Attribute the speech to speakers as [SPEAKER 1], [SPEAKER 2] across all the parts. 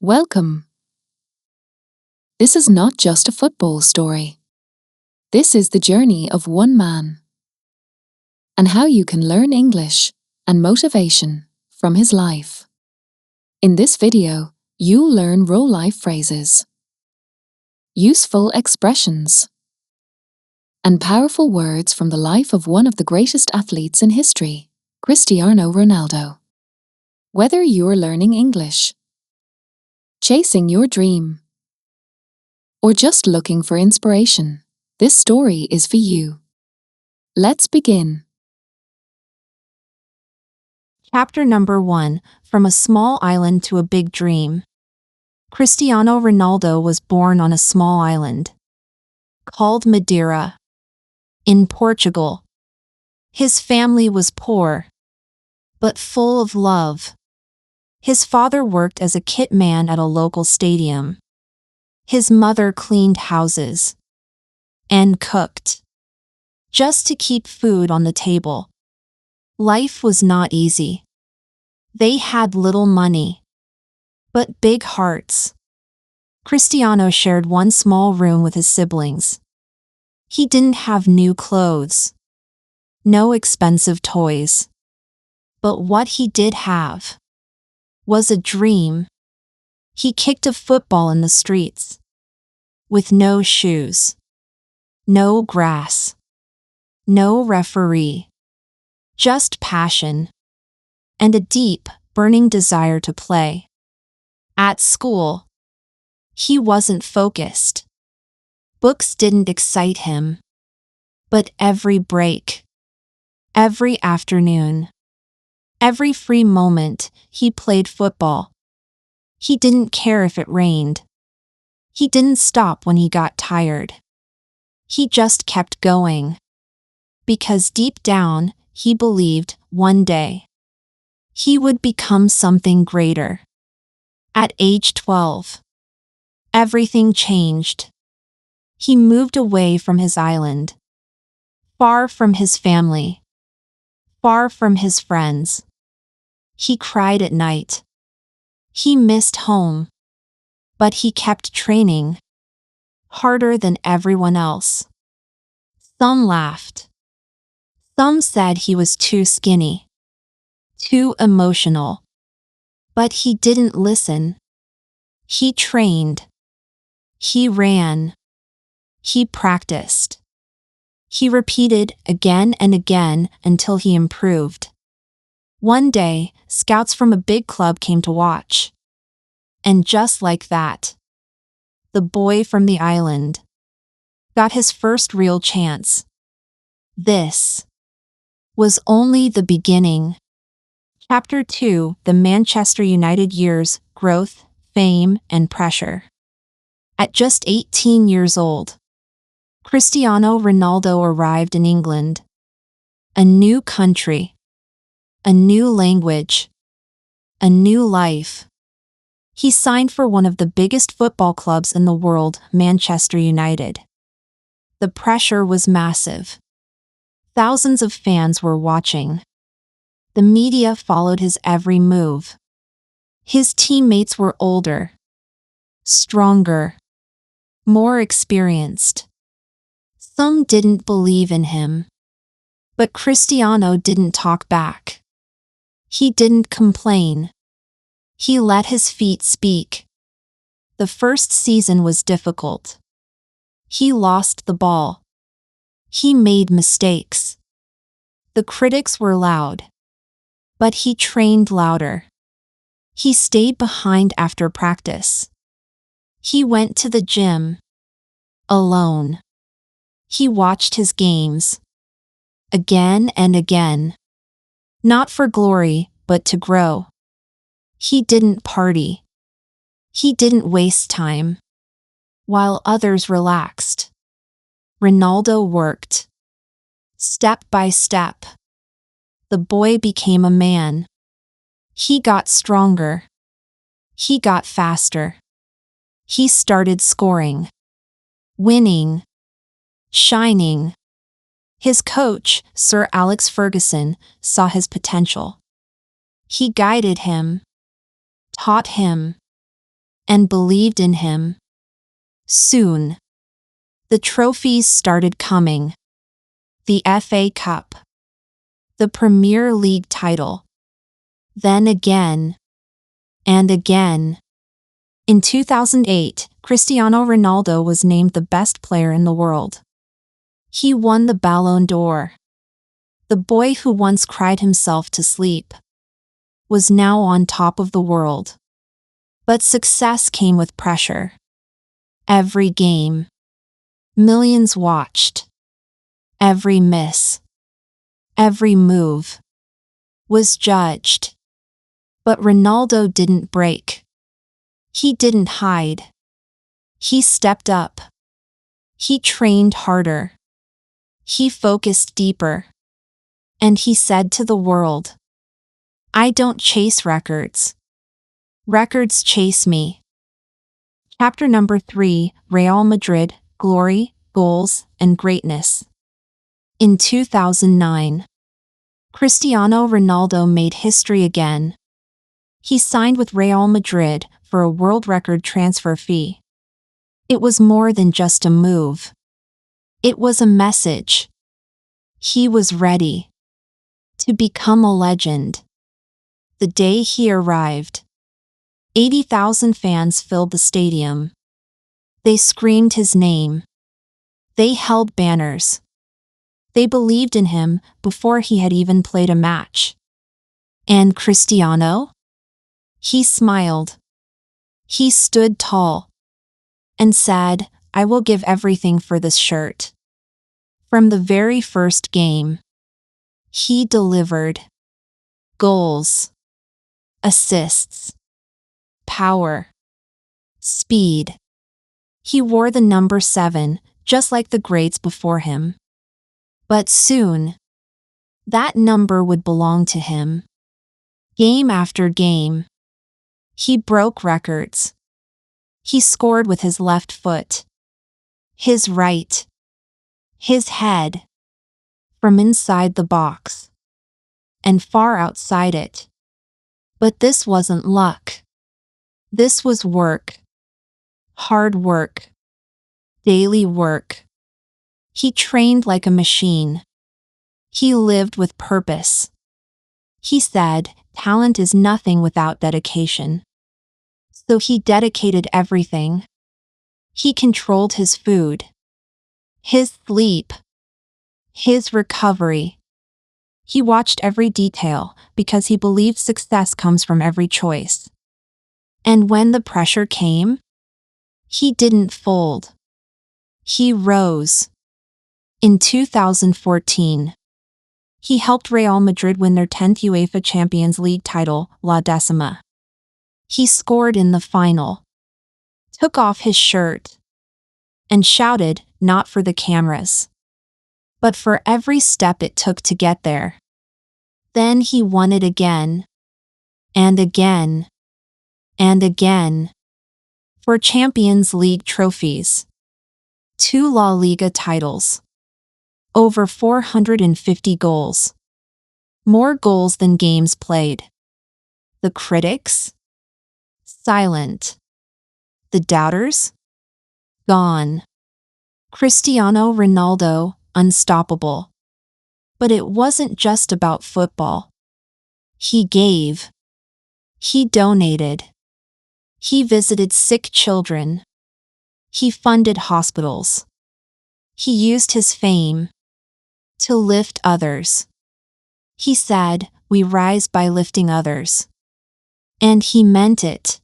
[SPEAKER 1] Welcome. This is not just a football story. This is the journey of one man and how you can learn English and motivation from his life. In this video, you'll learn real-life phrases, useful expressions, and powerful words from the life of one of the greatest athletes in history, Cristiano Ronaldo. Whether you're learning English, chasing your dream, or just looking for inspiration, this story is for you. Let's begin.
[SPEAKER 2] Chapter number 1, From a Small Island to a Big Dream. Cristiano Ronaldo was born on a small island called Madeira in Portugal. His family was poor, but full of love. His father worked as a kit man at a local stadium. His mother cleaned houses and cooked just to keep food on the table. Life was not easy. They had little money, but big hearts. Cristiano shared one small room with his siblings. He didn't have new clothes, no expensive toys. But what he did have was a dream. He kicked a football in the streets, with no shoes, no grass, no referee, just passion, and a deep, burning desire to play. At school, he wasn't focused. Books didn't excite him. But every break, every afternoon, every free moment, he played football. He didn't care if it rained. He didn't stop when he got tired. He just kept going. Because deep down, he believed one day he would become something greater. At age 12, everything changed. He moved away from his island, far from his family, far from his friends. He cried at night. He missed home. But he kept training, harder than everyone else. Some laughed. Some said he was too skinny, too emotional. But he didn't listen. He trained. He ran. He practiced. He repeated again and again until he improved. One day, scouts from a big club came to watch. And just like that, the boy from the island got his first real chance. This was only the beginning. Chapter 2, The Manchester United Years, Growth, Fame, and Pressure. At just 18 years old, Cristiano Ronaldo arrived in England. A new country, a new language, a new life. He signed for one of the biggest football clubs in the world, Manchester United. The pressure was massive. Thousands of fans were watching. The media followed his every move. His teammates were older, stronger, more experienced. Some didn't believe in him. But Cristiano didn't talk back. He didn't complain. He let his feet speak. The first season was difficult. He lost the ball. He made mistakes. The critics were loud. But he trained louder. He stayed behind after practice. He went to the gym alone. He watched his games again and again. Not for glory, but to grow. He didn't party. He didn't waste time. While others relaxed, Ronaldo worked. Step by step, the boy became a man. He got stronger. He got faster. He started scoring, winning, shining. His coach, Sir Alex Ferguson, saw his potential. He guided him, taught him, and believed in him. Soon, the trophies started coming. The FA Cup, the Premier League title, then again, and again. In 2008, Cristiano Ronaldo was named the best player in the world. He won the Ballon d'Or. The boy who once cried himself to sleep was now on top of the world. But success came with pressure. Every game, millions watched. Every miss, every move was judged. But Ronaldo didn't break. He didn't hide. He stepped up. He trained harder. He focused deeper. And he said to the world, "I don't chase records. Records chase me." Chapter number 3, Real Madrid, Glory, Goals, and Greatness. In 2009, Cristiano Ronaldo made history again. He signed with Real Madrid for a world record transfer fee. It was more than just a move. It was a message. He was ready to become a legend. The day he arrived, 80,000 fans filled the stadium. They screamed his name. They held banners. They believed in him before he had even played a match. And Cristiano? He smiled. He stood tall and said, "I will give everything for this shirt." From the very first game, he delivered goals, assists, power, speed. He wore the number 7, just like the greats before him. But soon, that number would belong to him. Game after game, he broke records. He scored with his left foot, his right, his head, from inside the box, and far outside it. But this wasn't luck. This was work. Hard work. Daily work. He trained like a machine. He lived with purpose. He said, "Talent is nothing without dedication." So he dedicated everything. He controlled his food, his sleep, his recovery. He watched every detail because he believed success comes from every choice. And when the pressure came, he didn't fold. He rose. In 2014, he helped Real Madrid win their 10th UEFA Champions League title, La Decima. He scored in the final, took off his shirt, and shouted, not for the cameras, but for every step it took to get there. Then he won it again, and again, and again. 4 Champions League trophies, 2 La Liga titles, over 450 goals. More goals than games played. The critics? Silent. The doubters? Gone. Cristiano Ronaldo, unstoppable. But it wasn't just about football. He gave. He donated. He visited sick children. He funded hospitals. He used his fame to lift others. He said, "We rise by lifting others." And he meant it.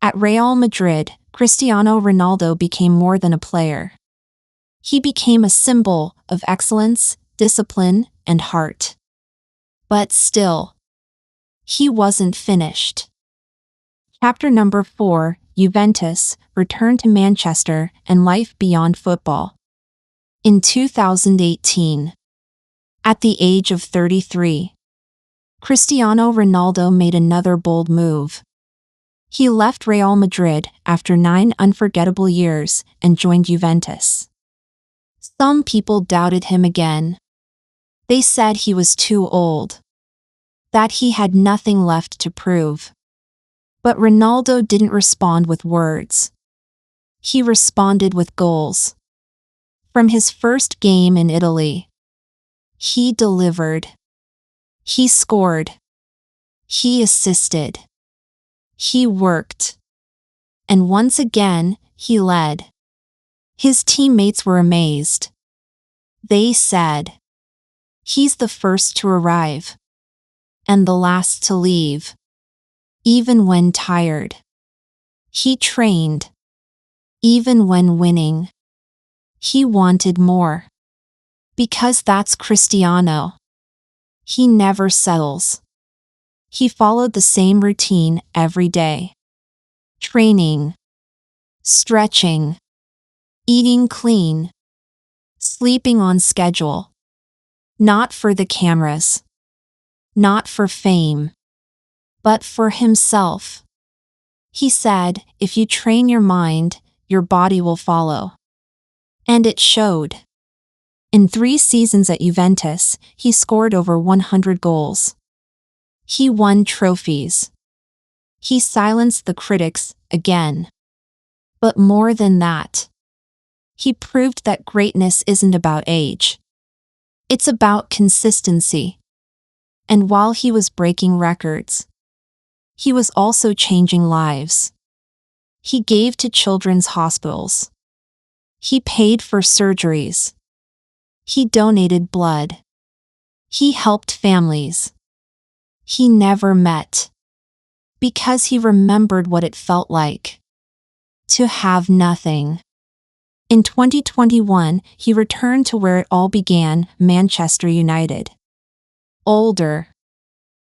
[SPEAKER 2] At Real Madrid, Cristiano Ronaldo became more than a player. He became a symbol of excellence, discipline, and heart. But still, he wasn't finished. Chapter number 4, Juventus, Return to Manchester, and Life Beyond Football. In 2018, at the age of 33, Cristiano Ronaldo made another bold move. He left Real Madrid after 9 unforgettable years and joined Juventus. Some people doubted him again. They said he was too old, that he had nothing left to prove. But Ronaldo didn't respond with words. He responded with goals. From his first game in Italy, he delivered. He scored. He assisted. He worked. And once again, he led. His teammates were amazed. They said, "He's the first to arrive and the last to leave." Even when tired, he trained. Even when winning, he wanted more. Because that's Cristiano. He never settles. He followed the same routine every day. Training, stretching, eating clean, sleeping on schedule. Not for the cameras. Not for fame. But for himself. He said, if you train your mind, your body will follow. And it showed. In 3 seasons at Juventus, he scored over 100 goals. He won trophies. He silenced the critics again. But more than that, he proved that greatness isn't about age. It's about consistency. And while he was breaking records, he was also changing lives. He gave to children's hospitals. He paid for surgeries. He donated blood. He helped families he never met. Because he remembered what it felt like to have nothing. In 2021, he returned to where it all began, Manchester United. Older,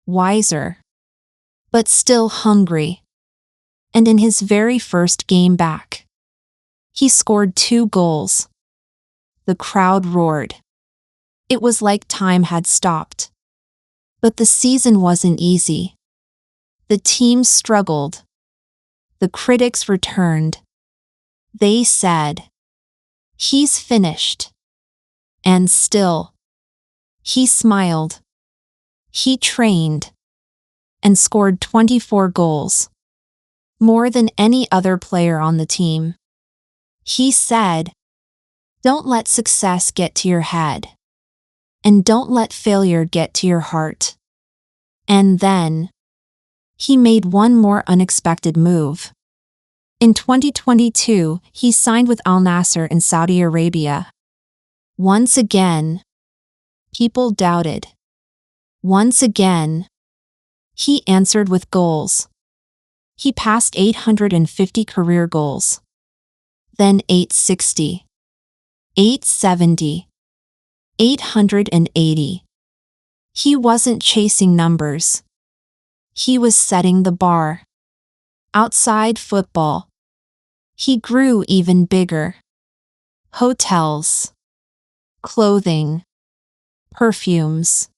[SPEAKER 2] wiser, but still hungry. And in his very first game back, he scored 2 goals. The crowd roared. It was like time had stopped. But the season wasn't easy. The team struggled. The critics returned. They said, "He's finished." And still, he smiled. He trained and scored 24 goals. More than any other player on the team. He said, "Don't let success get to your head. And don't let failure get to your heart." And then, he made one more unexpected move. In 2022, he signed with Al Nassr in Saudi Arabia. Once again, people doubted. Once again, he answered with goals. He passed 850 career goals. Then 860, 870, 880. He wasn't chasing numbers. He was setting the bar. Outside football, he grew even bigger. Hotels, clothing, perfumes,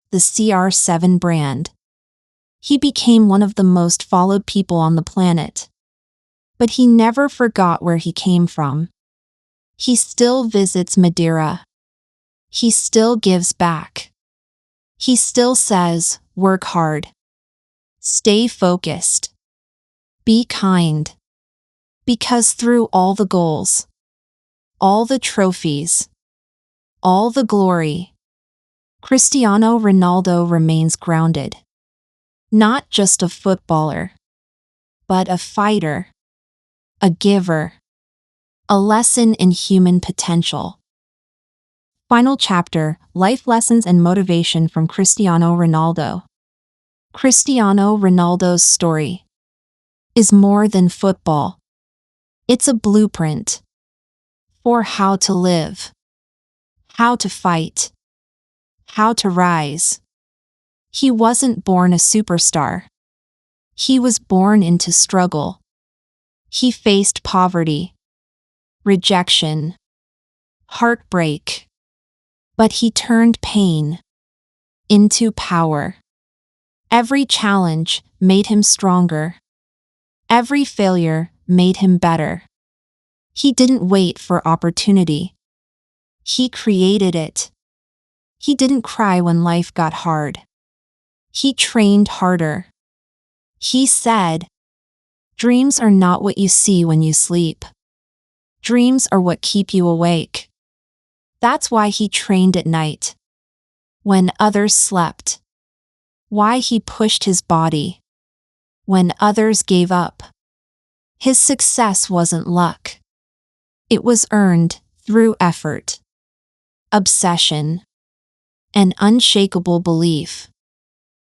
[SPEAKER 2] the CR7 brand. He became one of the most followed people on the planet. But he never forgot where he came from. He still visits Madeira. He still gives back. He still says, work hard. Stay focused. Be kind. Because through all the goals, all the trophies, all the glory, Cristiano Ronaldo remains grounded. Not just a footballer, but a fighter, a giver, a lesson in human potential. Final chapter, Life Lessons and Motivation from Cristiano Ronaldo. Cristiano Ronaldo's story is more than football. It's a blueprint for how to live, how to fight, how to rise. He wasn't born a superstar. He was born into struggle. He faced poverty, rejection, heartbreak. But he turned pain into power. Every challenge made him stronger. Every failure made him better. He didn't wait for opportunity. He created it. He didn't cry when life got hard. He trained harder. He said, "Dreams are not what you see when you sleep. Dreams are what keep you awake." That's why he trained at night, when others slept. Why he pushed his body, when others gave up. His success wasn't luck. It was earned through effort, obsession, and unshakable belief.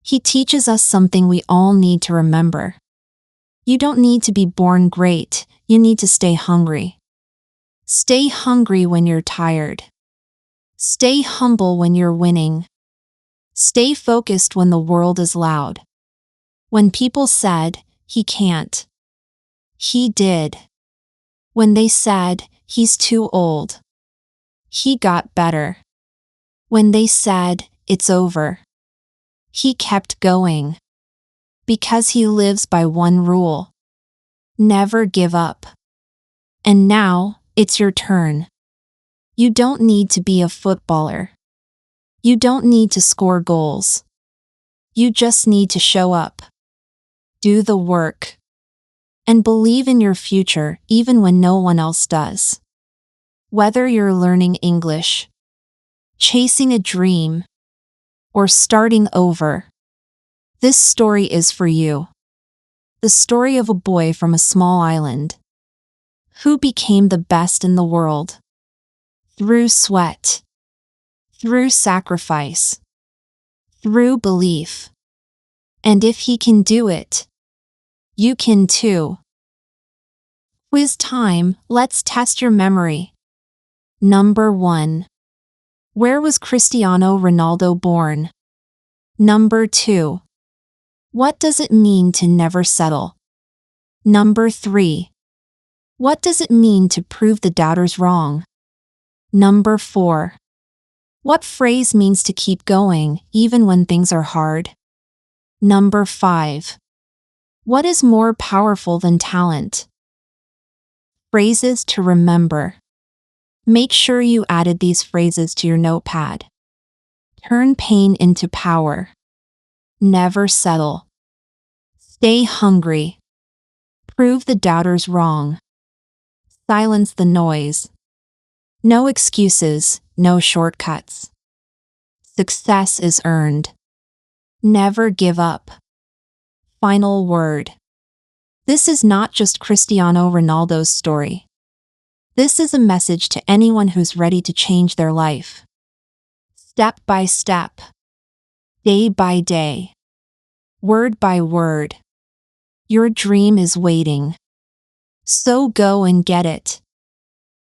[SPEAKER 2] He teaches us something we all need to remember. You don't need to be born great, you need to stay hungry. Stay hungry when you're tired. Stay humble when you're winning. Stay focused when the world is loud. When people said, "He can't," he did. When they said, "He's too old," he got better. When they said, "It's over," he kept going. Because he lives by one rule: never give up. And now, it's your turn. You don't need to be a footballer. You don't need to score goals. You just need to show up, do the work, and believe in your future even when no one else does. Whether you're learning English, chasing a dream, or starting over, this story is for you. The story of a boy from a small island who became the best in the world through sweat, through sacrifice, through belief. And if he can do it, you can too. Quiz time, let's test your memory. Number 1. Where was Cristiano Ronaldo born? Number 2. What does it mean to never settle? Number 3. What does it mean to prove the doubters wrong? Number 4. What phrase means to keep going even when things are hard? Number 5. What is more powerful than talent? Phrases to remember. Make sure you added these phrases to your notepad. Turn pain into power. Never settle. Stay hungry. Prove the doubters wrong. Silence the noise. No excuses, no shortcuts. Success is earned. Never give up. Final word. This is not just Cristiano Ronaldo's story. This is a message to anyone who's ready to change their life. Step by step. Day by day. Word by word. Your dream is waiting. So go and get it.